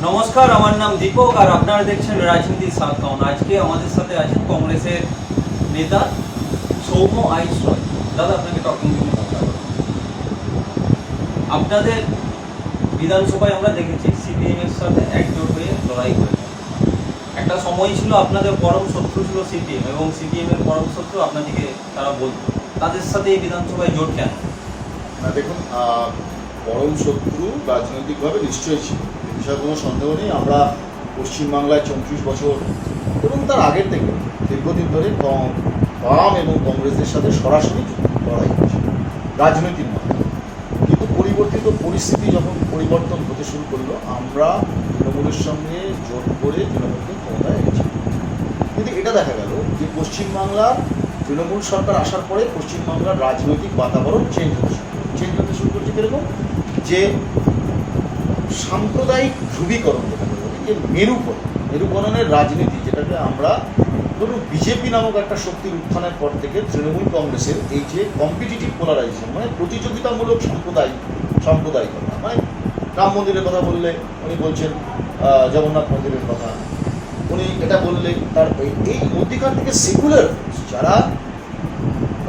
নমস্কার, আমার নাম দীপক আর আপনারা দেখছেন রাজনীতির সাতকাউন। আজকে আমাদের সাথে আছেন কংগ্রেসের নেতা সৌম্য আইচ রয়। দাদা, আপনাকে টকিং আপনাদের বিধানসভায় আমরা দেখেছি সিপিএম এর সাথে একজোট হয়ে লড়াই করেছে। একটা সময় ছিল আপনাদের পরম শত্রু ছিল সিপিএম, এবং সিপিএম এর পরম শত্রু আপনাদেরকে তারা বলতো। তাদের সাথে এই বিধানসভায় জোট কেন? না দেখুন, পরম শত্রু রাজনৈতিকভাবে নিশ্চয়ই ছিল, এ বিষয়ে কোনো সন্দেহ নেই। আমরা পশ্চিমবাংলায় 34 বছর এবং তার আগের থেকে দীর্ঘদিন ধরে বাম এবং কংগ্রেসের সাথে সরাসরি লড়াই করছি রাজনৈতিক মাধ্যমে। কিন্তু পরিবর্তিত পরিস্থিতি যখন পরিবর্তন হতে শুরু করলো, আমরা তৃণমূলের সঙ্গে জোট করে তৃণমূলকে ক্ষমতায় এনেছি। কিন্তু এটা দেখা গেল যে পশ্চিমবাংলার তৃণমূল সরকার আসার পরে পশ্চিমবাংলার রাজনৈতিক বাতাবরণ চেঞ্জ হতে শুরু করছে। কীরকম? যে সাম্প্রদায়িক ধ্রুবীকরণ, যেটাকে বলি যে মেরুকরণের রাজনীতি, যেটাকে আমরা ধরুন বিজেপি নামক একটা শক্তির উত্থানের পর থেকে তৃণমূল কংগ্রেসের এই যে কম্পিটিটিভ পোলারাইজেশন, মানে প্রতিযোগিতামূলক সাম্প্রদায়িকতা, মানে রাম মন্দিরের কথা বললে উনি বলছেন জগন্নাথ মন্দিরের কথা, উনি এটা বললে তার এই মধ্যিখান থেকে সেকুলার যারা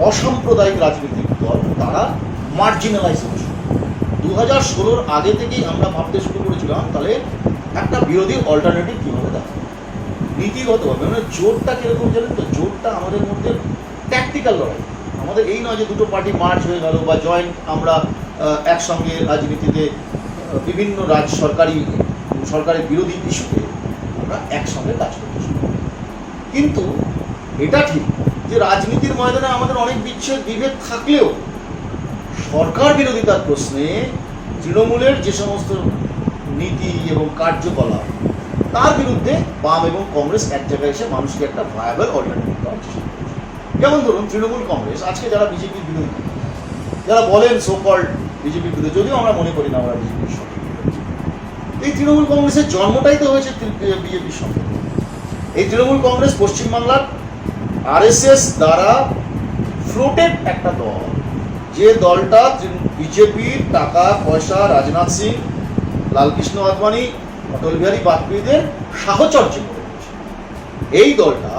অসাম্প্রদায়িক রাজনৈতিক দল, তারা মার্জিনালাইজ হচ্ছে। 2016 আগে থেকেই আমরা ভাবতে শুরু করেছিলাম তাহলে একটা বিরোধী অল্টারনেটিভ কীভাবে দেখা নীতিগতভাবে, মানে জোটটা কীরকম জানেন তো? জোটটা আমাদের মধ্যে ট্যাকটিক্যাল লড়াই। আমাদের এই নয় যে দুটো পার্টি মার্চ হয়ে গেল বা জয়েন্ট, আমরা একসঙ্গে রাজনীতিতে বিভিন্ন সরকারি বিরোধী ইস্যুতে আমরা একসঙ্গে কাজ করতে শুরু করি। কিন্তু এটা ঠিক যে রাজনীতির ময়দানে আমাদের অনেক বিভেদ থাকলেও সরকার বিরোধিতার প্রশ্নে তৃণমূলের যে সমস্ত নীতি এবং কার্যকলাপ, তার বিরুদ্ধে বাম এবং কংগ্রেস এক জায়গায় এসে মানুষকে একটা ভায়াবল অল্টারনেটিভ দেওয়ার চেষ্টা করছে। যেমন ধরুন তৃণমূল কংগ্রেস আজকে যারা বিজেপির বিরোধী, যারা বলেন সোকল্ড বিজেপির বিরোধী, যদিও আমরা মনে করি না আমরা বিজেপির সঙ্গে, এই তৃণমূল কংগ্রেসের জন্মটাই তো হয়েছে বিজেপির সঙ্গে। এই তৃণমূল কংগ্রেস পশ্চিমবাংলার আরএসএস দ্বারা ফ্লোটেড একটা দল, যে দলটা বিজেপির টাকা পয়সা, রাজনাথ সিং, লালকৃষ্ণ আদবানি, অটল বিহারী বাজপেয়ীদের সাহচর্য করে রয়েছে। এই দলটা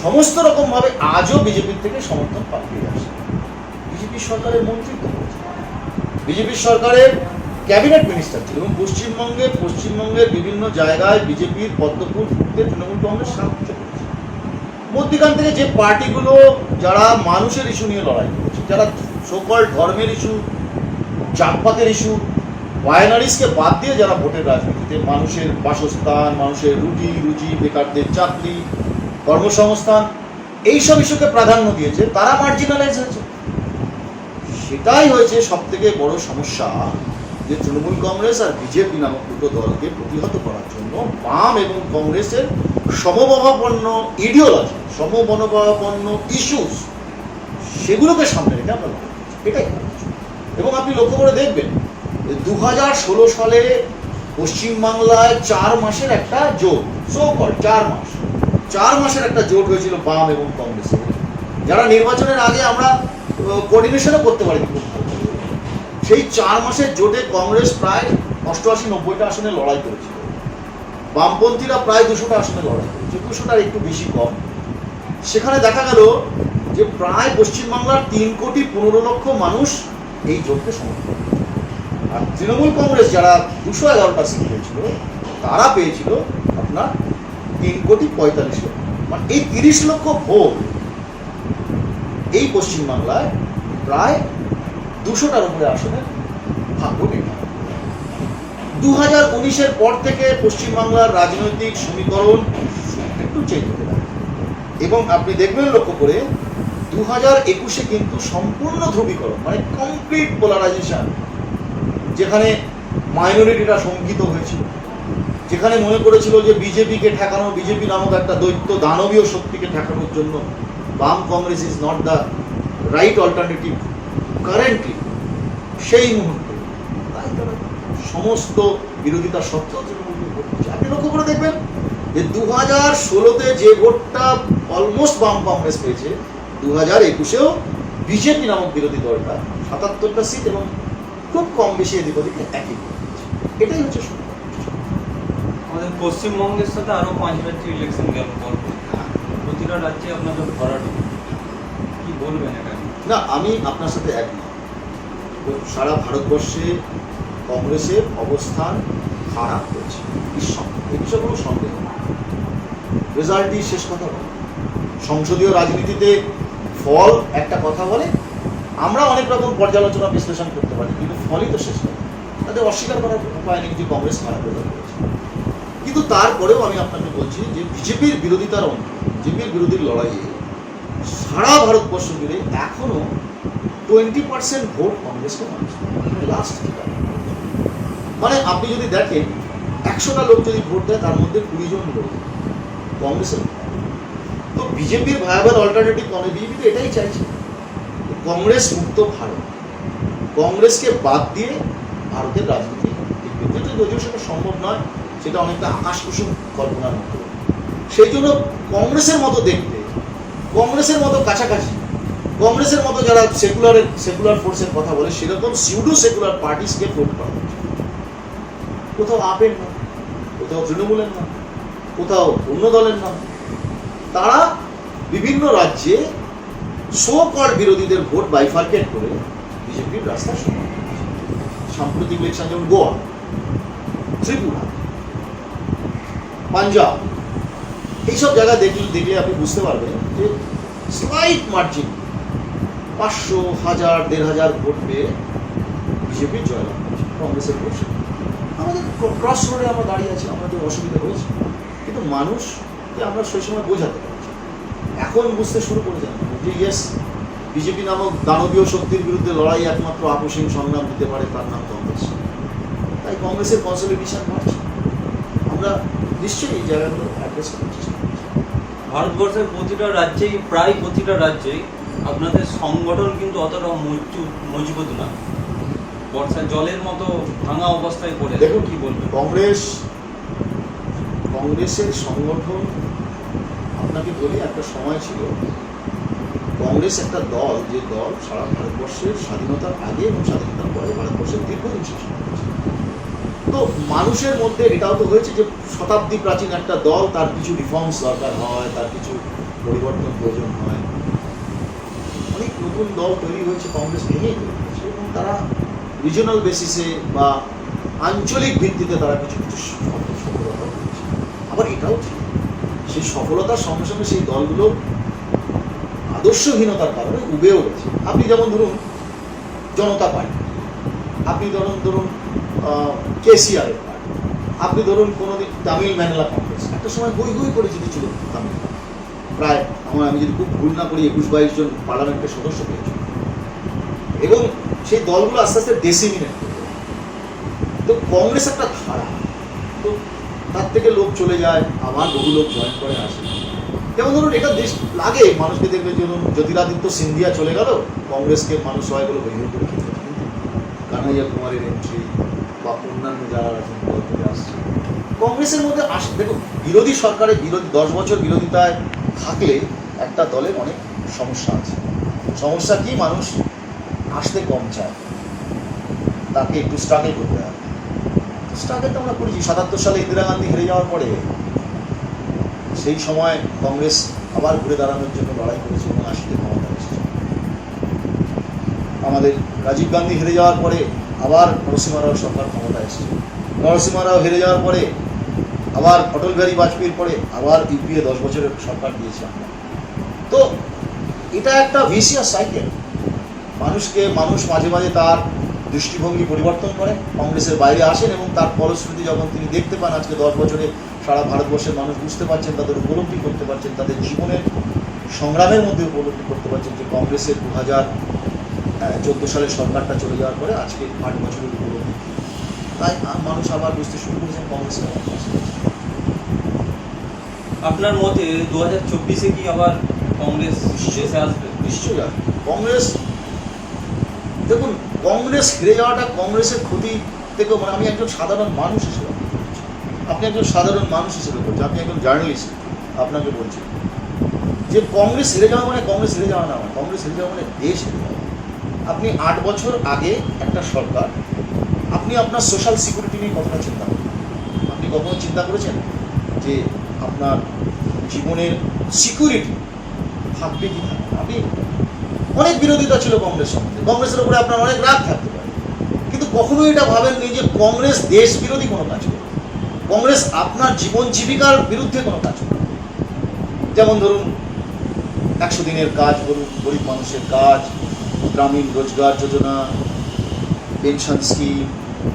সমস্ত রকমভাবে আজও বিজেপির থেকে সমর্থন পাঠিয়ে আসছে। বিজেপির সরকারের মন্ত্রিত্ব করেছে, বিজেপির সরকারের ক্যাবিনেট মিনিস্টার ছিল, এবং পশ্চিমবঙ্গের বিভিন্ন জায়গায় বিজেপির পদ্মফুল ফুটতে তৃণমূল কংগ্রেস সাহায্য করেছে। মধ্যখান থেকে যে পার্টিগুলো যারা মানুষের ইস্যু নিয়ে লড়াই করেছে, যারা সকল ধর্মের ইস্যু, জাতপাতের ইস্যু, বায়নারিজকে বাদ দিয়ে যারা ভোটের রাজনীতিতে মানুষের বাসস্থান, মানুষের রুজি, বেকারদের চাকরি, কর্মসংস্থান, এইসব ইস্যুকে প্রাধান্য দিয়েছে, তারা মার্জিনালাইজ হয়েছে। সেটাই হয়েছে সব থেকে বড় সমস্যা, যে তৃণমূল কংগ্রেস আর বিজেপি নামক দুটো দলকে প্রতিহত করার জন্য বাম এবং কংগ্রেসের সমভাবাপন্ন ইডিওলজি, সমমনোভাবাপন্ন ইস্যুস, সেগুলোকে সামনে রেখে আমরা এটাই। এবং আপনি লক্ষ্য করে দেখবেন 2016 সালে পশ্চিমবাংলায় 4 মাসের একটা জোট, সোকল 4 মাসের একটা জোট হয়েছিল বাম এবং কংগ্রেসের, যারা নির্বাচনের আগে আমরা কোঅর্ডিনেশনও করতে পারিনি। সেই 4 মাসের জোটে কংগ্রেস প্রায় 88-90টা আসনে লড়াই করেছিল, বামপন্থীরা প্রায় 200টা আসনে লড়াই করেছে, 200টার একটু বেশি কম। সেখানে দেখা গেল যে প্রায় পশ্চিমবাংলার 3,15,00,000 মানুষ এই জোটকে সমর্থন করে। আর তৃণমূল কংগ্রেস যারা 211টা সিট পেয়েছিল, তারা পেয়েছিল আপনার 3,45,00,000। মানে এই 30 লক্ষ ভোট এই পশ্চিমবাংলায় প্রায় 200টার উপরে আসনে ভাগ্য নির্ধারণ। 2019-এর পর থেকে পশ্চিমবাংলার রাজনৈতিক সমীকরণ একটু চেঞ্জ হতে লাগে, এবং আপনি দেখবেন লক্ষ্য করে 2021-এ কিন্তু সম্পূর্ণ ধ্রুবীকরণ, মানে কমপ্লিট পোলারাইজেশন, যেখানে মাইনরিটিরা শঙ্কিত হয়েছিল, যেখানে মনে করেছিল যে বিজেপিকে ঠেকানো, বিজেপি নামক একটা দৈত্য দানবীয় শক্তিকে ঠেকানোর জন্য বাম Congress is not the right alternative currently, সেই মুহূর্তে সমস্ত বিরোধিতা সত্ত্বেও তৃণমূলকে ভোট দিচ্ছে। আপনি লক্ষ্য করে দেখবেন যে 2016-তে যে ভোটটা অলমোস্ট বাম কংগ্রেস পেয়েছে, 2021-এও বিজেপি নামক বিরোধী দলটা 77টা সিট এবং খুব কম বেশি এদিক ওদিকে একই। এটাই হচ্ছে সমস্যা। আমাদের পশ্চিমবঙ্গের সাথে আরো 5 রাজ্যে ইলেকশন গেল পরপর, প্রতিটা রাজ্যে আপনাদের ভরাট, কি বলবেন এটা? না, আমি আপনার সাথে একমত। তো সারা ভারতবর্ষে কংগ্রেসের অবস্থান খারাপ হয়েছে, এই বিষয়ে কোনো সন্দেহ নেই। রেজাল্টই শেষ কথা বলে। সংসদীয় রাজনীতিতে ফল একটা কথা বলে, আমরা অনেক রকম পর্যালোচনা বিশ্লেষণ করতে পারি, কিন্তু ফলই তো শেষ কথা। তাদের অস্বীকার করার উপায় নেই যে কংগ্রেস খারাপ রেজাল্ট করেছে। কিন্তু তারপরেও আমি আপনাকে বলছি যে বিজেপির বিরোধিতার অঙ্কে, বিজেপির বিরোধীর লড়াইয়ে সারা ভারতবর্ষ জুড়ে এখনো 20% ভোট কংগ্রেসকে মানুষ, লাস্ট মানে আপনি যদি দেখেন 100টা লোক যদি ভোট দেয় তার মধ্যে 20 জন লোক কংগ্রেসের। তো বিজেপির ভায়াবল অল্টারনেটিভ বিজেপি তো এটাই চাইছে, কংগ্রেস মুক্ত ভারত, কংগ্রেসকে বাদ দিয়ে ভারতের রাজনীতি টিকবে। যদিও সেটা সম্ভব নয়, সেটা অনেকটা আকাশ কুসুম কল্পনার মতো। সেই জন্য কংগ্রেসের মতো দেখতে, কংগ্রেসের মতো কাছাকাছি, কংগ্রেসের মতো যারা সেকুলার ফোর্সের কথা বলে সেরকম সিউডো সেকুলার পার্টিসকে ভোট করা হচ্ছে। কোথাও আপের না, কোথাও তৃণমূলের না, কোথাও অন্য দলের না, তারা বিভিন্ন রাজ্যে সো কল বিরোধীদের ভোট বাইফার্কেট করে বিজেপির রাস্তা সমান। সাম্প্রতিক ইলেকশন যেমন গোয়া, ত্রিপুরা, পাঞ্জাব, এইসব জায়গা দেখলে আপনি বুঝতে পারবেন যে স্লাইট মার্জিন 500, 1000, 1500 ভোট পেয়ে বিজেপির জয়লাভ করছে, কংগ্রেসের ভোট। আমাদের ক্রস রোডে আমরা দাঁড়িয়ে আছি, আমাদের অসুবিধা হয়েছে, কিন্তু মানুষকে আমরা সেই সময় বোঝাতে পারছি। এখন বুঝতে শুরু করে যান যে ইয়েস, বিজেপি নামক দানবীয় শক্তির বিরুদ্ধে লড়াই একমাত্র আপসহীন সংগ্রাম দিতে পারে, তার নাম কংগ্রেস। তাই কংগ্রেসের কনসলিডেশন বাড়ছে, আমরা নিশ্চয়ই এই জায়গাগুলো অ্যাড্রেস করার চেষ্টা করছি। ভারতবর্ষের প্রায় প্রতিটা রাজ্যেই আপনাদের সংগঠন কিন্তু অতটা মজবুত না, বর্ষার জলের মতো ভাঙা অবস্থায় পড়ে। দেখুন কি বলবেন? কংগ্রেসের সংগঠন, আপনাকে বলি একটা সময় ছিল কংগ্রেস একটা দল, যে দল সারা ভারতবর্ষের স্বাধীনতার আগে এবং স্বাধীনতার পরে ভারতবর্ষের দীর্ঘদিন শাসন করেছে। তো মানুষের মধ্যে এটাও তো হয়েছে যে শতাব্দী প্রাচীন একটা দল, তার কিছু রিফর্মস দরকার হয়, তার কিছু পরিবর্তন প্রয়োজন হয়। অনেক নতুন দল তৈরি হয়েছে, কংগ্রেস ভেঙেই তৈরি হয়েছে, এবং তারা রিজনাল বেসিসে বা আঞ্চলিক ভিত্তিতে তারা কিছু কিছু সফলতা পেয়েছে। আবার এটাও ঠিক, সেই সফলতার সঙ্গে সঙ্গে সেই দলগুলো আদর্শহীনতার কারণে উবেও গেছে। আপনি যেমন ধরুন জনতা পার্টি, আপনি ধরুন কেসিআরের পার্টি, আপনি ধরুন কোনোদিন তামিল ম্যানলা কংগ্রেস, একটা সময় বই করে জিতেছিল তামিল, প্রায় আমি যদি খুব ভুল না করি 21-22 জন পার্লামেন্টের সদস্য পেয়েছিল, এবং সেই দলগুলো আস্তে আস্তে ডেসিমিনেট করে। তো কংগ্রেস একটা ধারা, তো তার থেকে লোক চলে যায়, আবার বহু লোক জয়েন করে আসে। যেমন ধরুন এটা দেশ লাগে, মানুষকে দেখবে ধরুন জ্যোতিরাদিত্য সিন্ধিয়া চলে গেল, কংগ্রেসকে মানুষ সবাই বলে বহির করে খেতে, কিন্তু কানাইয়া কুমারের এন্ট্রি বা অন্যান্য যারা রাজনৈতিক দল থেকে আসছে কংগ্রেসের মধ্যে দেখুন, বিরোধী সরকারের 10 বছর বিরোধিতায় থাকলে একটা দলের অনেক সমস্যা আছে। সমস্যা কি? মানুষ আসতে কম চায়, তাকে একটু স্ট্রাগল করতে হয়। স্ট্রাগল তো আমরা করেছি। 77 সালে ইন্দিরা গান্ধী হেরে যাওয়ার পরে সেই সময় কংগ্রেস আবার ঘুরে দাঁড়ানোর জন্য লড়াই করেছে এবং 80তে ক্ষমতা এসেছে। আমাদের রাজীব গান্ধী হেরে যাওয়ার পরে আবার নরসিংহ রাও সরকার ক্ষমতা এসেছে। নরসিংহ রাও হেরে যাওয়ার পরে আবার অটল বিহারী বাজপেয়ীর পরে আবার ইউপিএ 10 বছরের সরকার দিয়েছে আমরা। তো এটা একটা ভিসিয়াস সাইকেল। মানুষ মাঝে মাঝে তার দৃষ্টিভঙ্গি পরিবর্তন করেন, কংগ্রেসের বাইরে আসেন, এবং তার ফলশ্রুতি যখন তিনি দেখতে পান আজকে 10 বছরে সারা ভারতবর্ষের মানুষ বুঝতে পারছেন, তাদের উপলব্ধি করতে পারছেন, তাদের জীবনের সংগ্রামের মধ্যে উপলব্ধি করতে পারছেন যে কংগ্রেসের 2014 সালের সরকারটা চলে যাওয়ার পরে আজকে 8 বছরের উপলব্ধি, তাই মানুষ আবার বুঝতে শুরু করেছেন কংগ্রেসের। আপনার মতে 2024-এ কি আবার কংগ্রেস দেশে আসবে? নিশ্চয়ই আসবে কংগ্রেস। দেখুন, কংগ্রেস হেরে যাওয়াটা কংগ্রেসের ক্ষতি থেকেও, মানে আমি একজন সাধারণ মানুষ হিসেবে, আপনি একজন সাধারণ মানুষ হিসেবে বলছেন, আপনি একজন জার্নালিস্ট, আপনাকে বলছি যে কংগ্রেস হেরে যাওয়া মানে কংগ্রেস হেরে যাওয়া না, কংগ্রেস হেরে যাওয়া মানে দেশ হেরে যাওয়া। আপনি 8 বছর আগে একটা সরকার, আপনি আপনার সোশ্যাল সিকিউরিটি নিয়ে কতটা চিন্তা করেন? আপনি কখনো চিন্তা করেছেন যে আপনার জীবনের সিকিউরিটি থাকবে কি না? আপনি অনেক বিরোধিতা ছিল কংগ্রেস সম্বন্ধে, কংগ্রেসের উপরে আপনার অনেক রাগ থাকতে পারে, কিন্তু কখনোই এটা ভাবেননি যে কংগ্রেস দেশ বিরোধী কোনো কাজ করে, কংগ্রেস আপনার জীবন জীবিকার বিরুদ্ধে কোনো কাজ করে। যেমন ধরুন 100 দিনের কাজ বলুন, গরিব মানুষের কাজ, গ্রামীণ রোজগার যোজনা, pension scheme,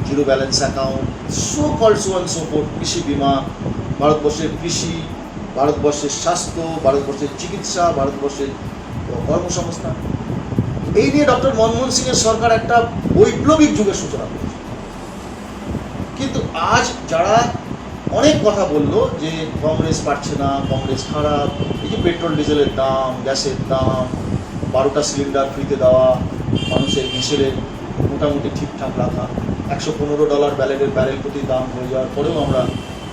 zero balance account, so called so and so fourth, কৃষি বিমা, ভারতবর্ষের কৃষি, ভারতবর্ষের স্বাস্থ্য, ভারতবর্ষের চিকিৎসা, ভারতবর্ষের কর্মসংস্থান, এই নিয়ে ডক্টর মনমোহন সিংয়ের সরকার একটা বৈপ্লবিক যুগের সূচনা করেছে। কিন্তু আজ যারা অনেক কথা বললো যে কংগ্রেস পারছে না, কংগ্রেস খারাপ, এই যে পেট্রোল ডিজেলের দাম, গ্যাসের দাম, 12টা সিলিন্ডার ফ্রিতে দেওয়া, মানুষের হিসেবে মোটামুটি ঠিকঠাক রাখা, $115 ব্যারেল প্রতি দাম হয়ে যাওয়ার পরেও আমরা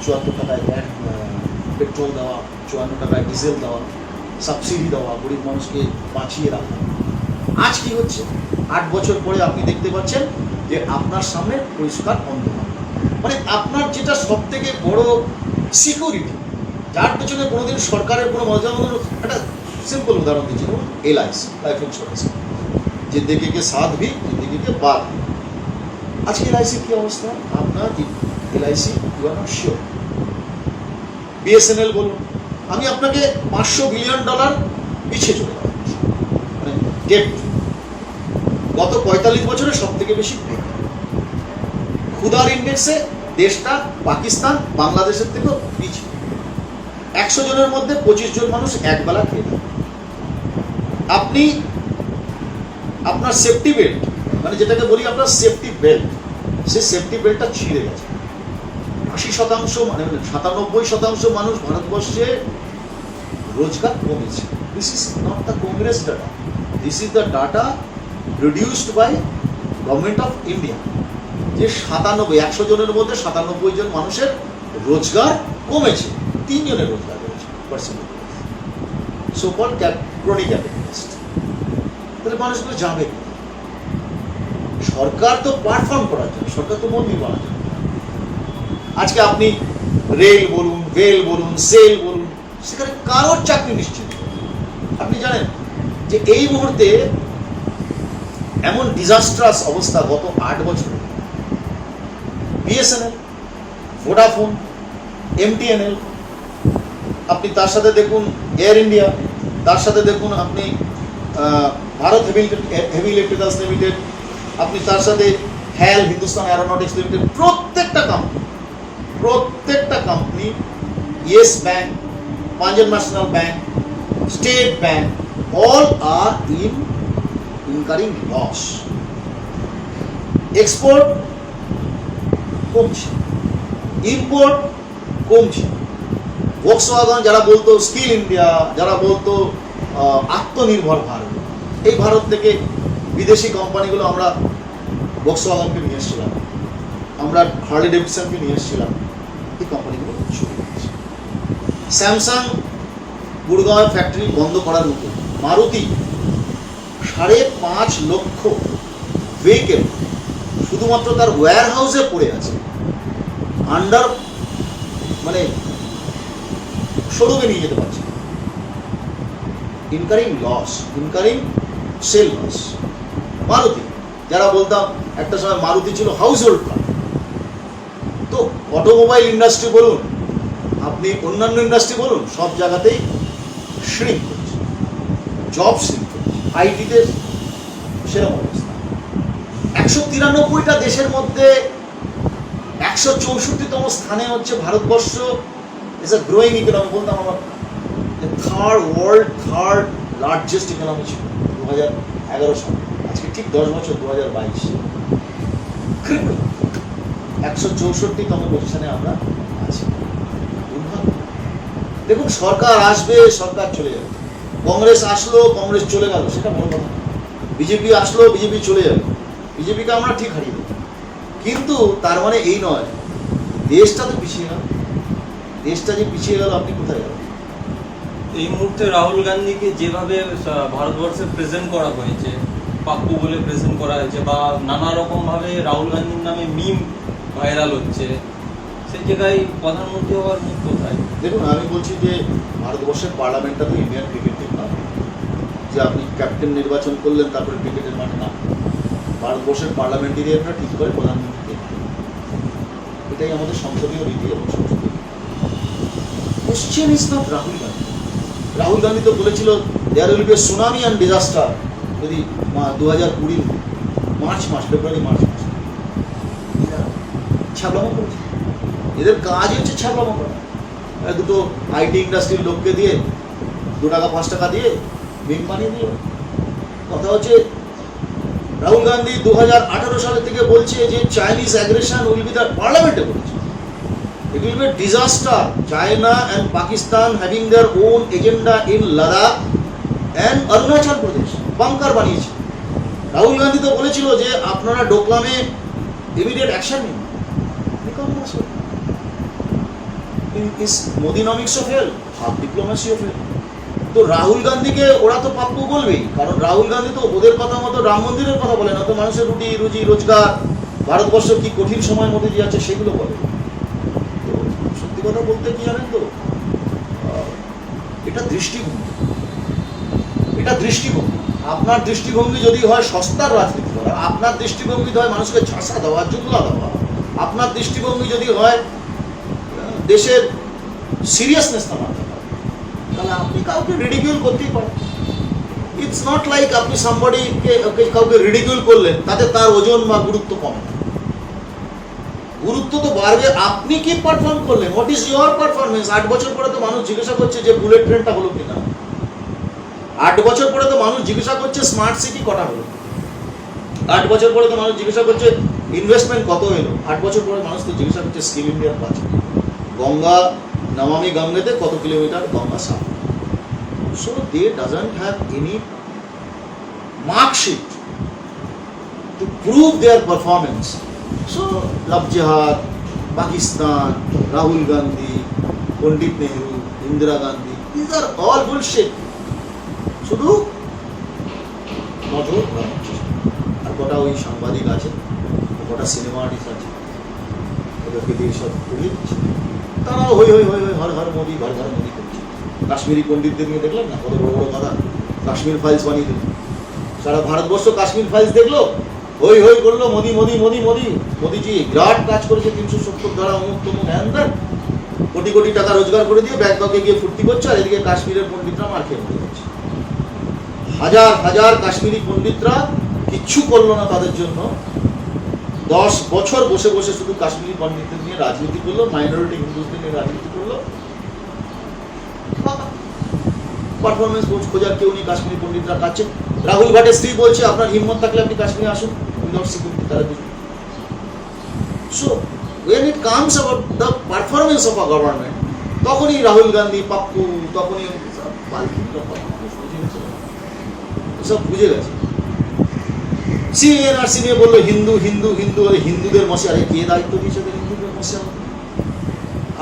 74 টাকায় পেট্রোল দেওয়া, 54 টাকায় ডিজেল দেওয়া, সাবসিডি দেওয়া, গরিব মানুষকে বাঁচিয়ে রাখা। আজ কি হচ্ছে? 8 বছর পরে আপনি দেখতে পাচ্ছেন যে আপনার সামনে পরিষ্কার অন্ধকার, মানে আপনার যেটা সব থেকে বড় সিকিউরিটি, যার পেছনে কোনোদিন সরকারের কোনো মজা, একটা সিম্পল উদাহরণ দিচ্ছি, LIC, লাইফ ইন্স্যুরেন্স, যে দেখে কে সাথ ভি, যে দেখে কে বাদ। আজকে LIC কি অবস্থা? আপনার LIC you are not sure. BSNL বলুন, আমি আপনাকে $500 বিলিয়ন পিছিয়ে চলে গেলাম, মানে ডেট গত 45 বছরে সব থেকে বেশি ডেট। ক্ষুধার ইন্ডেক্সে দেশটা পাকিস্তান বাংলাদেশের থেকেও পিছিয়ে। 100 জনের মধ্যে 25 জন মানুষ একবেলা খেয়ে থাকে। আপনি আপনার সেফটি বেল্ট, মানে যেটাকে বলি আপনার সেফটি বেল্ট, সেই সেফটি বেল্টটা ছিঁড়ে গেছে। 80% মানে 97% মানুষ ভারতবর্ষে রোজগার কমেছে। This is not the Congress data, this is the data produced by government of India, যে 100 জনের মধ্যে 97 জন মানুষের রোজগার কমেছে, 3 জনের রোজগার কমেছে percentage, so called chronic capitalist. তাহলে মানুষগুলো যাবে, সরকার তো পারফর্ম করার জন্য, সরকার তো মন্দির বানার জন্য। আজকে আপনি রেল বলুন, বেল বলুন, সেল বলুন, সেখানে কারোর চাকরি নিশ্চিত। আপনি জানেন যে এই মুহূর্তে এমন ডিজাস্ট্রাস অবস্থা গত 8 বছরে, BSNL, ভোডাফোন, MTNL, আপনি তার সাথে দেখুন এয়ার ইন্ডিয়া, তার সাথে দেখুন আপনি ভারত হেভি ইলেকট্রিক্যালস লিমিটেড, আপনি তার সাথে হ্যাল, হিন্দুস্তান অ্যারোনটিক্স লিমিটেড, প্রত্যেকটা company, Yes Bank, Punjab National Bank, State Bank, all are incurring loss. Export কমছে, ইম্পোর্ট কমছে। ভক্সওয়াগন যারা বলতো স্কিল ইন্ডিয়া, যারা বলতো আত্মনির্ভর ভারত, এই ভারত থেকে বিদেশি কোম্পানিগুলো, আমরা ভক্সওয়াগনকে নিয়ে এসেছিলাম, আমরা হার্লি ডেভিডসনকে নিয়ে এসেছিলাম, এই কোম্পানিগুলো চলে গেছে। স্যামসাং গুড়গাঁওয়ের ফ্যাক্টরি বন্ধ করার মতো, মারুতি 5.5 লক্ষ ভেহিকেল শুধুমাত্র তার ওয়্যার হাউসে পড়ে আছে, আন্ডার মানে শোরুমে নিয়ে যেতে পারছে। ইনকারিং লস, ইনকারিং সেল লস। মারুতি, যারা বলতাম একটা সময় মারুতি ছিল হাউস হোল্ড কার, তো অটোমোবাইল ইন্ডাস্ট্রি বলুন, আপনি অন্যান্য ইন্ডাস্ট্রি বলুন, সব জায়গাতেই শ্রিঙ্ক করছে, জব শ্রিঙ্ক করছে। আইটিতে সেরকম অবস্থা। 193টা দেশের মধ্যে 164তম স্থানে হচ্ছে Bharatvarsha. It's a growing economy, বলতাম আমার থার্ড লার্জেস্ট ইকোনমি ছিল 2011 সালে, আজকে ঠিক 10 বছর 2022, 164তম পজিশনে আমরা আছি। দেখুন, সরকার আসবে, সরকার চলে যাবে, কংগ্রেস আসলো, কংগ্রেস চলে গেল, সেটা বড় কথা। বিজেপি আসলো, বিজেপি চলে যাবে, বিজেপিকে আমরা ঠিক হারিয়ে দেবো, কিন্তু তার মানে এই নয় দেশটা তো পিছিয়ে গেল। দেশটা যে পিছিয়ে গেল, আপনি কোথায় যাবেন? এই মুহূর্তে রাহুল গান্ধীকে যেভাবে ভারতবর্ষে প্রেজেন্ট করা হয়েছে, পাপ্পু বলে প্রেজেন্ট করা হয়েছে, বা নানা রকম ভাবে রাহুল গান্ধীর নামে মিম ভাইরাল হচ্ছে, সেই জায়গায় প্রধানমন্ত্রী হওয়ার মুখ কোথায়? দেখুন, আমি বলছি যে ভারতবর্ষের পার্লামেন্টটা তো ইন্ডিয়ান ক্রিকেট টিম না, যে আপনি ক্যাপ্টেন নির্বাচন করলেন তারপরে ক্রিকেটের মাঠে না। ভারতবর্ষের পার্লামেন্টারিয়ানরা ঠিক করে প্রধানমন্ত্রী, এটাই আমাদের সংসদীয় রীতি এবং সংসদীয়। Question is not Rahul Gandhi. Rahul Gandhi তো বলেছিল there will be tsunami and disaster যদি 2020 ফেব্রুয়ারি মার্চ মাস ছাবলামো করেছে। এদের কাজই হচ্ছে ছাবলামো করা। দুটো আইটি ইন্ডাস্ট্রির লোককে দিয়ে 2 টাকা 5 টাকা দিয়ে বিম বানিয়ে দিয়ে। কথা হচ্ছে রাহুল গান্ধী 2018 সালে থেকে বলছে যে Chinese aggression will be the পার্লামেন্টে বলেছে it will be a disaster. China and Pakistan having their own agenda in Ladakh and Arunachal Pradesh. Bunker বানিয়েছে। রাহুল গান্ধী তো বলেছিল যে আপনারা ডোকলামে ইমিডিয়েট অ্যাকশন নিন। Is Modinomics of hell, half diplomacy of hell. তো রাহুল গান্ধীকে ওরা তো পাপ্পু বলবেই, কারণ রাহুল গান্ধী তো ওদের কথা মতো রাম মন্দিরের কথা বলে না, তো মানুষের রুজি রোজগার, ভারতবর্ষ কি কঠিন সময়ের মধ্যে দিয়ে যাচ্ছে সেগুলো বলে। তো সত্যি কথা বলতে কি জানেন তো, এটা দৃষ্টিভঙ্গি। আপনার দৃষ্টিভঙ্গি যদি হয় সস্তার রাজনীতি করা, আপনার দৃষ্টিভঙ্গি হয় মানুষকে ঝাঁসা দেওয়া, জুমলা দেওয়া, আপনার দৃষ্টিভঙ্গি যদি হয় দেশের সিরিয়াসনেস থামাতে, তাহলে আপনি কাউকে রিডিকিউল করতেই পারেন। ইটস নট লাইক আপনি কাউকে রিডিকিউল করলেন তাতে তার ওজন বা গুরুত্ব কমে না। গুরুত্ব তো বাড়বে আপনি কি পারফর্ম করলেন, হোয়াট ইজ ইউর পারফরমেন্স। 8 বছর পরে তো মানুষ জিজ্ঞাসা করছে যে বুলেট ট্রেনটা হলো কিনা। 8 বছর পরে তো মানুষ জিজ্ঞাসা করছে স্মার্ট সিটি কটা হলো। 8 বছর পরে তো মানুষ জিজ্ঞাসা করছে ইনভেস্টমেন্ট কত এলো। 8 বছর পরে মানুষ তো জিজ্ঞাসা করছে স্কিল ইন্ডিয়ার কাছে গঙ্গা নমামি গঙ্গেতে কত কিলোমিটার গঙ্গা সাফ। So they doesn't have any marksheet to prove their performance. So love jihad, Pakistan, Rahul Gandhi, Pandit Nehru, Indira Gandhi, this are all bullshit. শুধু নজর ঘোরানোর চেষ্টা। আর কটা ওই সাংবাদিক আছে, কটা সিনেমা আর্টিস্ট আছে, ওদেরকে দিয়ে সব করিয়ে দিচ্ছে। তারাও হর হর মোদি, ঘর ঘর মোদি করছে। কাশ্মীরি পণ্ডিতদের নিয়ে দেখলেন না কত বড় বড় কথা, কাশ্মীর ফাইলস বানিয়ে দিল। সারা ভারতবর্ষ কাশ্মীর ফাইলস দেখলো, হই করলো মোদি। মোদিজি বিরাট কাজ করেছে, 370 ধারা অমুক তমুক হ্যান ত্যান, কোটি টাকা রোজগার করে দিয়ে ব্যাংককে গিয়ে ফুর্তি করছে, আর এদিকে কাশ্মীরের পণ্ডিতরা মার খেয়ে মরে যাচ্ছে। হাজার কাশ্মীরি পণ্ডিতরা কিচ্ছু করলো না তাদের জন্য। 10 বছর বসে শুধু কাশ্মীরি পণ্ডিতদের নিয়ে রাজনীতি করলো, মাইনরিটি হিন্দুদের নিয়ে রাজনীতি করলো। পারফরমেন্স খোঁজার কেউ নেই, কাশ্মীরি পণ্ডিতরা কাছে। রাহুল ভাটের স্ত্রী বলছে আপনার হিম্মত থাকলে আপনি কাশ্মীরে আসুন, উইদাউট সিকিউরিটি তারা দিন। So when it comes about the performance of a government, তখনই রাহুল গান্ধী, পাপ্পু, তখনই সব বুঝে গেছে। সিএনআরসি নিয়ে বললো হিন্দু, হিন্দুদের মশে। আরে কে দায়িত্ব দিয়েছে হিন্দুদের মশে?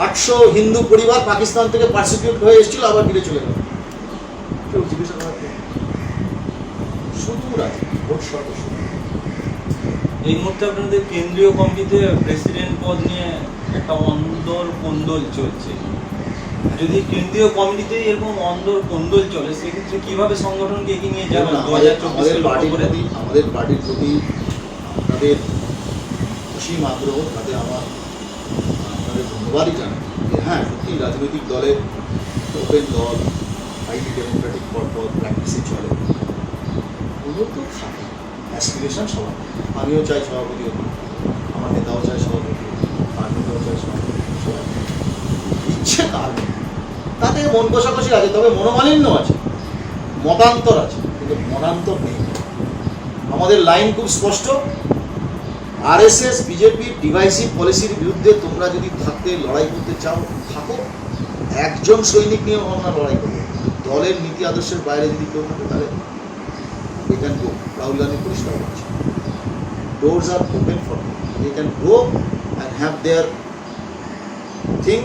800 হিন্দু পরিবার পাকিস্তান থেকে পার্সিকিউট হয়ে এসেছিল, আবার ফিরে চলে গেল। কেউ জিজ্ঞাসা করার শুধু রাজনীতি, ভোট শর্ত। এই মুহূর্তে আপনাদের কেন্দ্রীয় কমিটিতে প্রেসিডেন্ট পদ নিয়ে একটা অন্দর কোন্দল চলছে। যদি কেন্দ্রীয় কমিটিতে এরকম অন্দর কোন্দল চলে, সেক্ষেত্রে কিভাবে সংগঠনকে এগিয়ে নিয়ে যাবেন? আমাদের পার্টির প্রতি আপনাদের অসীম আগ্রহ, তাতে আপনাদের ধন্যবাদই জানাই। হ্যাঁ, সত্যি রাজনৈতিক দলের ওপেন দল, হাইলি ডেমোক্রেটিক পরপর প্র্যাকটিসে চলে, ওগুলো তো থাকে অ্যাসপিরেশন সবার। আমিও চাই সভাপতি হতে, আমার নেতাও চাই সভাপতি হতে, আর নেতাও চাই সভাপতি, সবাই ইচ্ছে কার নেই। তাতে মন কষাকষি আছে, তবে মনোমালিন্য আছে, মতান্তর আছে, কিন্তু মনান্তর নেই। আমাদের লাইন খুব স্পষ্ট। আরএসএস বিজেপির ডিভাইসিভ পলিসির বিরুদ্ধে তোমরা যদি থাকতে লড়াই করতে চাও থাকো, একজন সৈনিক নিয়ে আমরা লড়াই করবো। দলের নীতি আদর্শের বাইরে যদি কেউ থাকে তাহলে we can go. Rahul Gandhi পরিষ্কার করছে, doors are open for them. They can go and have their thing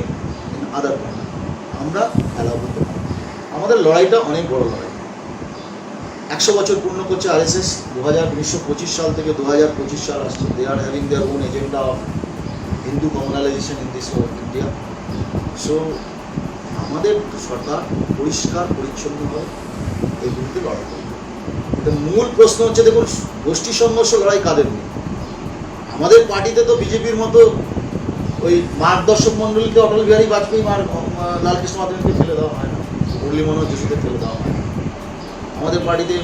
in other corner. আমরা অ্যালাউ করতে পারি। আমাদের লড়াইটা অনেক বড় লড়াই। 100 বছর পূর্ণ করছে আরএসএস। 1925 সাল থেকে 2025 সাল আসছে। They are having their own agenda of Hindu communalisation in this India. So আমাদের সরকার পরিষ্কার পরিচ্ছন্নভাবে এই বিরুদ্ধে লড়াই করবে। এটা মূল প্রশ্ন হচ্ছে, দেখুন গোষ্ঠী সংঘর্ষ লড়াই কাদের নিয়ে? আমাদের পার্টিতে তো বিজেপির মতো ওই মার্গদর্শক মণ্ডলীকে অটল বিহারী বাজপেয়ী লালকৃষ্ণ আদবানিকে ফেলে দেওয়া হয় না, মুরলী মনোহর যোশীকে ফেলে দেওয়া হয় না। আমাদের পার্টিতে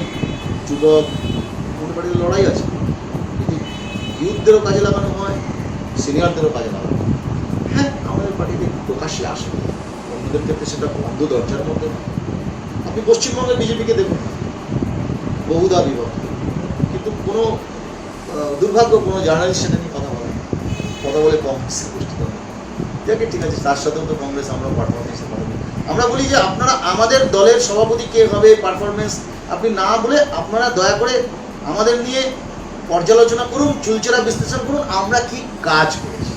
যুবক, আমাদের পার্টিতে লড়াই আছে, কিন্তু ইউথদেরও কাজে লাগানো হয়, সিনিয়রদেরও কাজে লাগানো হয়। হ্যাঁ, আমাদের পার্টিতে প্রকাশ্যে আসে, অন্যদের ক্ষেত্রে সেটা বন্ধ দরজার মধ্যে। আপনি পশ্চিমবঙ্গের বিজেপিকে দেখুন, বহুধা বিভক্ত, কিন্তু কোনো দুর্ভাগ্য কোনো জার্নালিস্ট সেটা নিয়ে কথা বলে কংগ্রেসের গোষ্ঠী করে। যাকে ঠিক আছে, তার সাথেও তো কংগ্রেস আমরা পারফরমেন্সে পারবো। আমরা বলি যে আপনারা আমাদের দলের সভাপতি কে হবে, পারফরমেন্স আপনি না বলে আপনারা দয়া করে আমাদের নিয়ে পর্যালোচনা করুন, চুলচেরা বিশ্লেষণ করুন আমরা কি কাজ করেছি।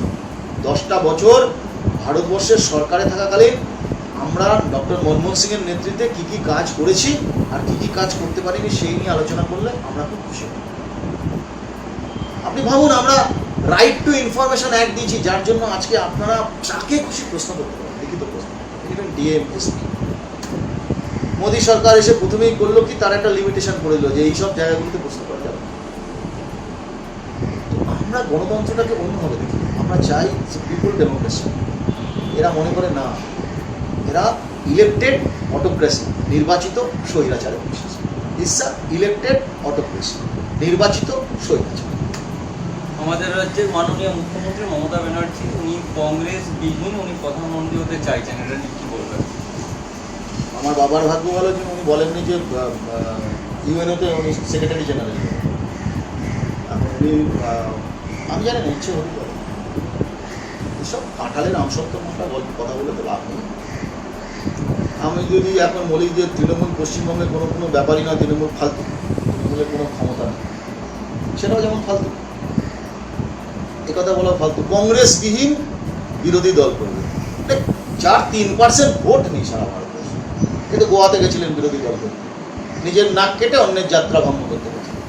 10টা বছর ভারতবর্ষের সরকারে থাকাকালীন আমরা ডক্টর মনমোহন সিংয়ের নেতৃত্বে কি কি কাজ করেছি আর কি কি কাজ করতে পারিনি সেই নিয়ে আলোচনা করলে আমরা খুব খুশি হব। আপনি ভাবুন, আমরা রাইট টু ইনফরমেশন অ্যাক্ট দিয়েছি, যার জন্য আজকে আপনারা যাকে খুশি প্রশ্ন করতে পারেন, লিখিত প্রশ্ন, ডিএম, এসপি। মোদী সরকার এসে প্রথমেই করলো কি, তার একটা লিমিটেশন করে দিল যে এইসব জায়গাগুলোতে প্রশ্ন করা যাবে। তো আমরা গণতন্ত্রটাকে অন্যভাবে দেখি, আমরা চাই যে পিপল ডেমোক্রেসি। এরা মনে করে না, এরা ইলেকটেড অটোক্রেসি, নির্বাচিত স্বৈরাচারে বিশ্বাস। ইটস ইলেকটেড অটোক্রেসি, নির্বাচিত স্বৈরাচার। আমাদের রাজ্যের মাননীয় মুখ্যমন্ত্রী মমতা ব্যানার্জি, উনি কংগ্রেস বিহীন উনি প্রধানমন্ত্রী হতে চাইছেন, এটা নিয়ে কি বলবেন? আমার বাবার ভাগ্য ভালো যে উনি বলেননি যে ইউএনওতে উনি সেক্রেটারি জেনারেল। এখন উনি আমি জানি না, ইচ্ছে হতে পারে। এসব কাঁঠালের আমসত্ব মোটা কথা বলে তো লাভ নেই। আমি যদি এখন বলি যে তৃণমূল পশ্চিমবঙ্গে কোনো ব্যাপারই না, তৃণমূল ফালতু, তৃণমূলের কোনো ক্ষমতা নেই, সেটাও যেমন ফালতু। একথা বলা ফালতু। কংগ্রেসবিহীন বিরোধী দল করবে, যার 3% ভোট নেই সারা ভারতবর্ষে। কিন্তু গোয়াতে গেছিলেন বিরোধী দল করতে, নিজের নাক কেটে অন্যের যাত্রা ভঙ্গ করতে গেছিলেন,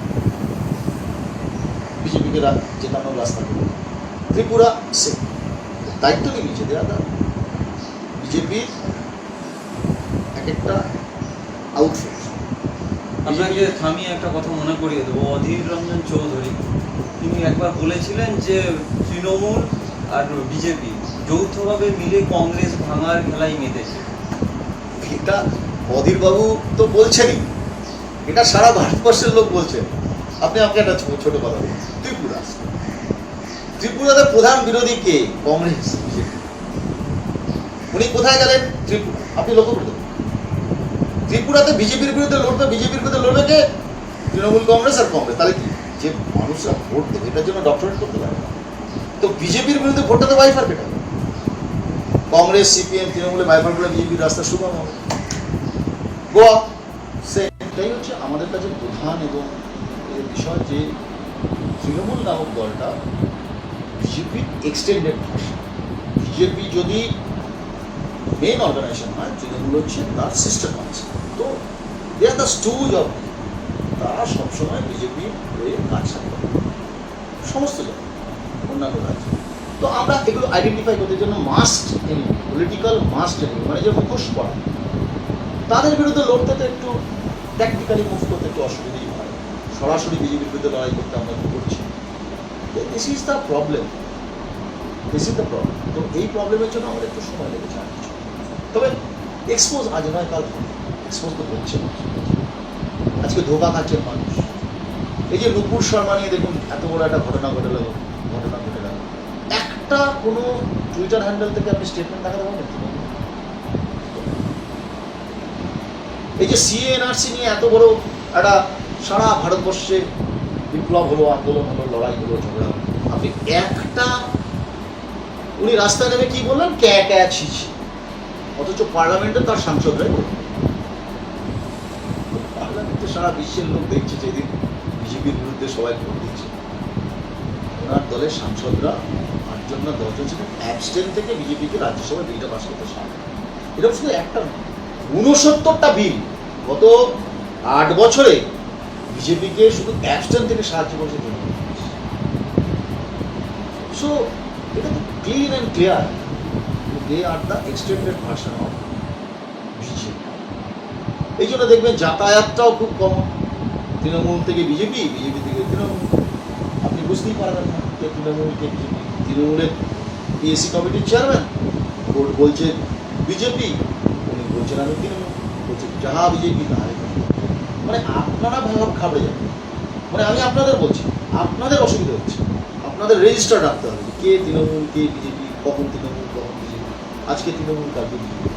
বিজেপিকে জেতানোর রাস্তা করে। ত্রিপুরা সে দায়িত্ব নিয়ে নিচ্ছে দেওয়া। বিজেপির এক একটা আউটফিট। আপনাকে থামিয়ে একটা কথা মনে করিয়ে দেবো, অধীর রঞ্জন চৌধুরী তিনি একবার বলেছিলেন যে তৃণমূল আর বিজেপি যৌথভাবে মিলে কংগ্রেস ভাঙার খেলায় মেতেছে। এটা অধীরবাবু তো বলছেনই, এটা সারা ভারতবর্ষের লোক বলছেন। আপনি আমাকে একটা ছোট কথা বলুন, ত্রিপুরাতে প্রধান বিরোধী কে? কংগ্রেস, বিজেপি। উনি কোথায় গেলেন? ত্রিপুরা। আপনি লক্ষ্য করে দেখুন, ত্রিপুরাতে বিজেপির বিরুদ্ধে লড়বে কে? তৃণমূল কংগ্রেস আর কংগ্রেস। তাহলে কি, যে মানুষরা ভোট দেবে এটার জন্য ডক্টরেট করতে পারে না? তো বিজেপির বিরুদ্ধে ভোটটা তো বাইফার কেটে হবে। কংগ্রেস, সিপিএম, তৃণমূলে বাইফার করে বিজেপির রাস্তা সুগম হবে। গোয়া সেটাই হচ্ছে আমাদের কাছে প্রধান এবং বিষয়, যে তৃণমূল নামক দলটা বিজেপির এক্সটেন্ডেড ভাষা। বিজেপি যদি মেন অর্গানাইজেশন হয়, তৃণমূল হচ্ছে তার সিস্টেম আছে। তো দে আর দ্য স্টুজ অফ, তারা সবসময় বিজেপির হয়ে কাজ সারে সমস্ত জায়গায়, অন্যান্য রাজ্যে। তো আমরা এগুলো আইডেন্টিফাই করতে জন্য must enemy, political must enemy, মানে যে মুখোশ পড়া, তাদের বিরুদ্ধে লড়তে তো একটু ট্যাকটিক্যালি মুভ করতে একটু অসুবিধাই হয়। সরাসরি বিজেপির বিরুদ্ধে লড়াই করতে আমরা কি করছি? দিস ইজ দ্য প্রবলেম, তো এই প্রবলেমের জন্য আমাদের একটু সময় লেগেছে। তবে এক্সপোজ আজ নয় কাল এক্সপোজ তো হচ্ছে। আজকে ধোকা খাচ্ছেন মানুষ। এই যে নুপুর শর্মা নিয়ে দেখুন, এত বড় একটা ঘটনা ঘটে গেল। একটা কোনো টুইটার হ্যান্ডেল থেকে আপনি স্টেটমেন্ট দেখাতে পারবেন? এই যে সিএ এনআরসি নিয়ে এত বড় একটা সারা ভারতবর্ষে বিপ্লব হলো, আন্দোলন হলো, লড়াই হলো, ঝগড়া হলো, আপনি একটা, উনি রাস্তায় নেমে কি বললেন? ক্যা ছিছি। অথচ পার্লামেন্টে তার সাংসদরাই বলবেন। পার্লামেন্টে সারা বিশ্বের লোক দেখছে যেদিন বিজেপির বিরুদ্ধে সবাই ভোট দিচ্ছে, ওনার দলের সাংসদরা 8 জন না 10 জন ছিলেন অ্যাবস্টেন থেকে বিজেপিকে রাজ্যসভায় বিলটা পাস করতে সাহায্য। এরকম শুধু একটা নয়, 69টা বিল গত 8 বছরে বিজেপিকে শুধু অ্যাবস্টেন থেকে সাহায্য করেছে। সো এটা তো clean and clear, they are the extended version of BJP. এই জন্য দেখবেন যাতায়াতটাও খুব কমন, তৃণমূল থেকে বিজেপি, বিজেপি থেকে তৃণমূল। আপনি বুঝতেই পারবেন না যে তৃণমূল কে বিজেপি। তৃণমূলের পিএসসি কমিটির চেয়ারম্যান কোর্ট বলছে বিজেপি, উনি বলছেন আমি তৃণমূল, বলছে যাহা বিজেপি তাহাই বিজেপি। মানে আপনারা ভাব খাবড়ে যাবেন। মানে আমি আপনাদের বলছি, আপনাদের অসুবিধা হচ্ছে, আপনাদের রেজিস্টার রাখতে হবে কে তৃণমূল কে বিজেপি, কখন তৃণমূল কখন বিজেপি, আজকে তৃণমূল কালকে বিজেপি।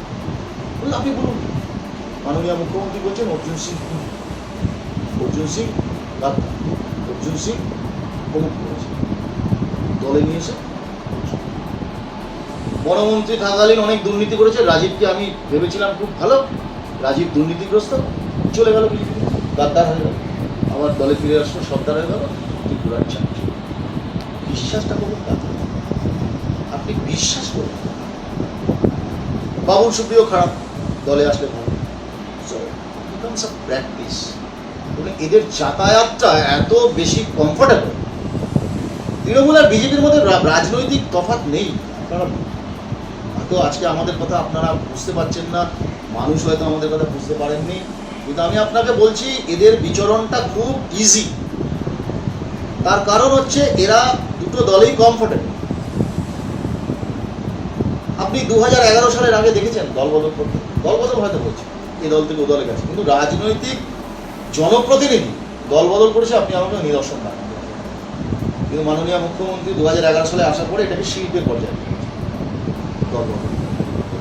বলুন আপনি বলুন, মাননীয় মুখ্যমন্ত্রী বলছেন অর্জুন সিং গাদ্দার, অর্জুন সিং প্রমুখ করেছে, দলে নিয়েছে। বনমন্ত্রী থাকাকালীন অনেক দুর্নীতি করেছে। রাজীবকে আমি ভেবেছিলাম খুব ভালো, রাজীব দুর্নীতিগ্রস্ত, চলে গেল বিজেপি, গাদ্দার হয়ে গেল, আবার দলে ফিরে আসলো, সর্দার হয়ে গেল, ত্রিপুরার চাকরি। বিশ্বাসটা করুন তাতে, আপনি বিশ্বাস করুন। বাবুল সুপ্রিয় খারাপ, দলে আসলে ভালো, বিকামস আ প্র্যাকটিস। এবং এদের যাতায়াতটা এত বেশি কমফোর্টেবল। তৃণমূল আর বিজেপির মধ্যে রাজনৈতিক তফাৎ নেই। আপনারা হয়তো আজকে আমাদের কথা আপনারা বুঝতে পারছেন না, মানুষ হয়তো আমাদের কথা বুঝতে পারেননি, কিন্তু আমি আপনাকে বলছি এদের বিচরণটা খুব ইজি। তার কারণ হচ্ছে এরা দুটো দলেই কমফোর্টেবল। আপনি 2011 সালের আগে দেখেছেন দলবদল করতে, দলবদল হয়তো করছে, এ দল থেকে ও দলে গেছে, কিন্তু রাজনৈতিক জনপ্রতিনিধি দলবদল করেছে আপনি আমাকে নিদর্শন দেখান। কিন্তু মাননীয় মুখ্যমন্ত্রী 2011 সালে আসার পরে এটাকে শিল্পের পর্যায়ে দলবদল,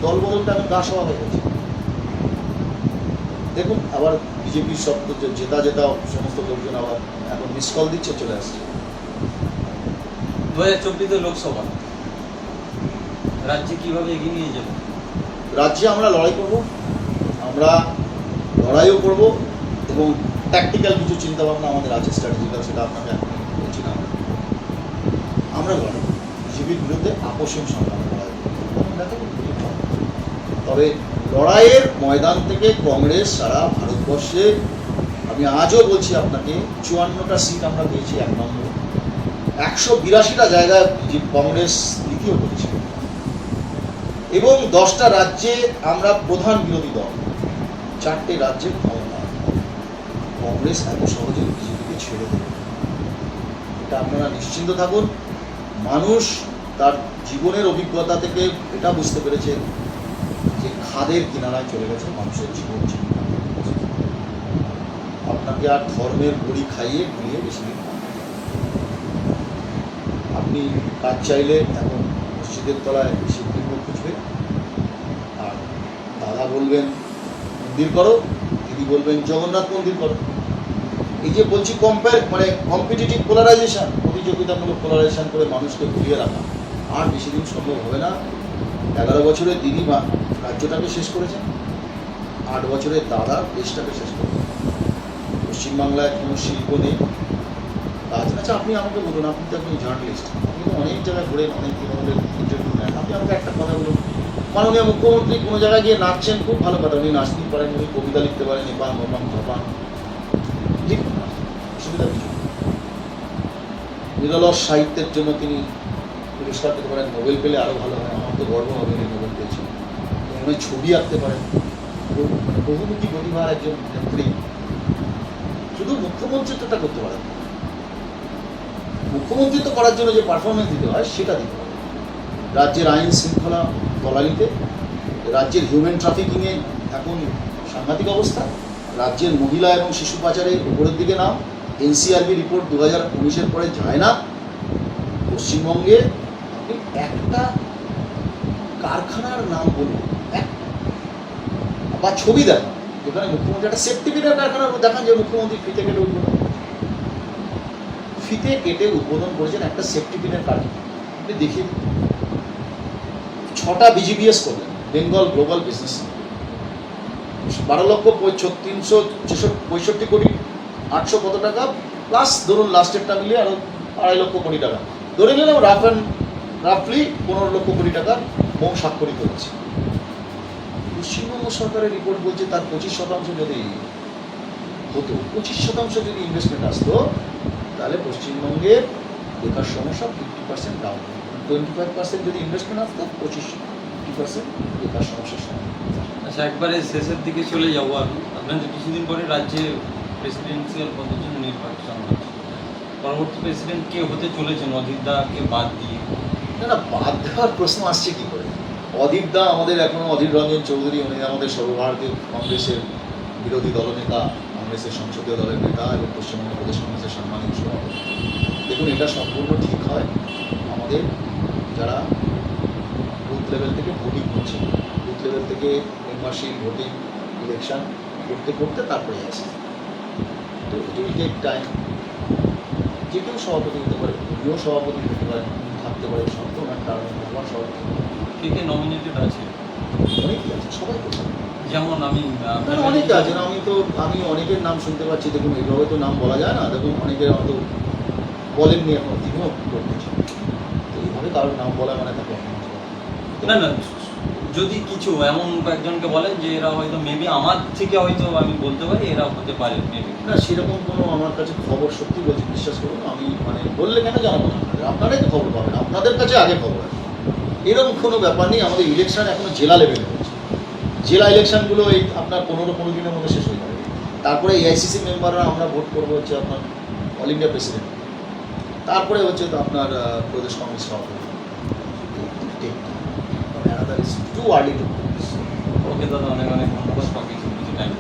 দলবদলটা এখন গা সভা হয়ে গেছে। দেখুন আবার বিজেপির সব জেতা সমস্ত লোকজন আবার এখন মিস কল দিচ্ছে, চলে আসছে। 2024 লোকসভা রাজ্যে কিভাবে এগিয়ে নিয়ে যাবে? রাজ্যে আমরা লড়াই করব, আমরা লড়াইও করব এবং ট্যাকটিক্যাল কিছু চিন্তাভাবনা আমাদের আছে, স্ট্র্যাটেজিক্যাল, সেটা আপনাকে এখন বলছি না। আমরা লড়াই বিজেপির বিরুদ্ধে আপোষহীন সংগ্রাম লড়াই করব। তবে লড়াইয়ের ময়দান থেকে কংগ্রেস সারা ভারতবর্ষে, আমি আজও বলছি আপনাকে, 54টা সিট আমরা পেয়েছি 1 নম্বরে, 182টা জায়গায় কংগ্রেস দ্বিতীয় করেছে, এবং 10টা রাজ্যে আমরা প্রধান বিরোধী দল, 4টে রাজ্যে ক্ষমতা। কংগ্রেস এত সহজে বিজেপিকে ছেড়ে দেবে, এটা আপনারা নিশ্চিন্ত থাকুন। মানুষ তার জীবনের অভিজ্ঞতা থেকে এটা বুঝতে পেরেছে যে খাদের কিনারায় চলে গেছে মানুষের জীবন জীবিকা। আপনাকে আর ধর্মের বড়ি খাইয়ে ঘুরিয়ে বেশি দিন আপনি কাজ চাইলে এখন মসজিদের তলায় শিবলিঙ্গ খুঁজবে, আর দাদা বলবেন মন্দির করো, দিদি বলবেন জগন্নাথ মন্দির করো। এই যে বলছি কম্পিটিটিভ পোলারাইজেশন, প্রতিযোগিতামূলক পোলারাইজেশন করে মানুষকে ঘুরিয়ে রাখা আর বেশি দিন সম্ভব হবে না। 11 বছরে দিদি রাজ্যটাকে শেষ করেছেন, 8 বছরে দাদা দেশটাকে শেষ করেছেন। পশ্চিমবাংলায় কোনো শিল্প নেই, কাজ। আচ্ছা আপনি আমাকে বলুন, আপনি তো একজন জার্নালিস্ট, আপনি তো অনেক জায়গায় ঘুরেন, অনেক তৃণমূলের ইন্টারভিউ নেন, আপনি আমাকে একটা কথা বলুন, মাননীয় মুখ্যমন্ত্রী কোনো জায়গায় গিয়ে নাচছেন, খুব ভালো কথা, উনি নাচতেই পারেন, উনি কবিতা লিখতে পারেন, এপান ওপান ধপান, লিখুন না, অসুবিধা কিছু। নিরলস সাহিত্যের জন্য তিনি পুরস্কার পেতে পারেন, নোবেল পেলে আরও ভালো হয়, আমার তো গর্ব হবে উনি নোবেল পেয়েছেন। উনি ছবি আঁকতে পারেন, বহুমুখী প্রতিভার একজন নেত্রী, শুধু মুখ্যমন্ত্রিত্বটা করতে পারেন। মুখ্যমন্ত্রিত্ব করার জন্য যে পারফরমেন্স দিতে হয় সেটা দিতে হবে। রাজ্যের আইন শৃঙ্খলা তলানিতে, রাজ্যের হিউম্যান ট্রাফিকিংয়ে এখন সাংঘাতিক অবস্থা, রাজ্যের মহিলা এবং শিশু পাচারে উপরের দিকে নাম, এনসিআরবি রিপোর্ট 2019-এর পরে যায় না। পশ্চিমবঙ্গে আপনি একটা কারখানার নাম বলুন, বা ছবি দেখান যেখানে মুখ্যমন্ত্রী একটা সেফটি পিনের কারখানার দেখান যে মুখ্যমন্ত্রী ফিতে কেটে উদ্বোধন করেছেন একটা সেফটি পিনের কারখানা, আপনি দেখিয়ে দিন। 6টা বিজিবিএস করলেন, বেঙ্গল গ্লোবাল বিজনেস, 12,365 কোটি 800 কত টাকা, প্লাস ধরুন লাস্টেরটা মিলিয়ে আরো 2.5 লক্ষ কোটি টাকা, ধরে নিলাম রাফলি 15 লক্ষ কোটি টাকা মোট স্বাক্ষরিত হচ্ছে। পশ্চিমবঙ্গ সরকারের রিপোর্ট বলছে তার 25% যদি হতো, 25% যদি ইনভেস্টমেন্ট আসতো, তাহলে পশ্চিমবঙ্গের বেকার সমস্যা 50% ডাউন। 25% যদি ইনভেস্টমেন্ট আসতো 25% বেকার সমস্যার সমাধান। আচ্ছা, একবারে শেষের দিকে চলে যাবো আমি। আপনাদের কিছুদিন পরে রাজ্যে প্রেসিডেন্সিয়াল পদের জন্য নির্বাচন হচ্ছে। পরবর্তী প্রেসিডেন্ট কে হতে চলেছেন অজিত দাকে বাদ দিয়ে? না বাদ দেওয়ার প্রশ্ন আসছে কি করে? অধীর দা আমাদের এখনো অধীর রঞ্জন চৌধুরী, উনি আমাদের সর্বভারতীয় কংগ্রেসের বিরোধী দলনেতা, কংগ্রেসের সংসদীয় দলের নেতা এবং পশ্চিমবঙ্গ প্রদেশ কংগ্রেসের সম্মানিত সভাপতি। দেখুন, এটা সম্পূর্ণ ঠিক হয় আমাদের যারা বুথ লেভেল থেকে ভোটিং করছে, বুথ লেভেল থেকে মেম্বারশিপ, ভোটিং, ইলেকশন করতে করতে তারপরে আসে। তো ইট উইল টেক টাইম। যে কেউ সভাপতি হতে পারে, উনিও সভাপতি হতে পারে, থাকতে পারে, সব তো ওনার কারণে আমার সভাপতি কে কে নমিনেটেড আছে? অনেকেই আছে, সবাই করতে পারে। যেমন আমি অনেকে আছে না, আমি অনেকের নাম শুনতে পাচ্ছি। দেখুন, এইভাবে তো নাম বলা যায় না। দেখুন, অনেকের হয়তো বলেননি এখন, তিনিও করতেছেন। তো এইভাবে কারোর নাম বলা মানে তাকে অপমান করা। না না, যদি কিছু এমন কয়েকজনকে বলেন যে এরা হয়তো মেবি আমার থেকে হয়তো আমি বলতে পারি এরা হতে পারে মেবি। না, সেরকম কোনো আমার কাছে খবর, সত্যি বলছি, বিশ্বাস করুন, আমি মানে বললে কেন জানাবো না? আপনারাই তো খবর পাবেন, আপনাদের কাছে আগে খবর আছে। এরকম কোনো ব্যাপার নেই। আমাদের ইলেকশন এখনো জেলা লেভেলে হচ্ছে। জেলা ইলেকশনগুলো এই আপনার 15 দিনের মধ্যে শেষ হয়ে যাবে। তারপরে এআইসিসি মেম্বাররা আমরা ভোট করবো হচ্ছে আপনার অল ইন্ডিয়া প্রেসিডেন্ট, তারপরে হচ্ছে তো আপনার প্রদেশ কংগ্রেস সভাপতি। Too early two. ওকে দাদা, অনেক অনেক ধন্যবাদ। বাকি কিছু টাইম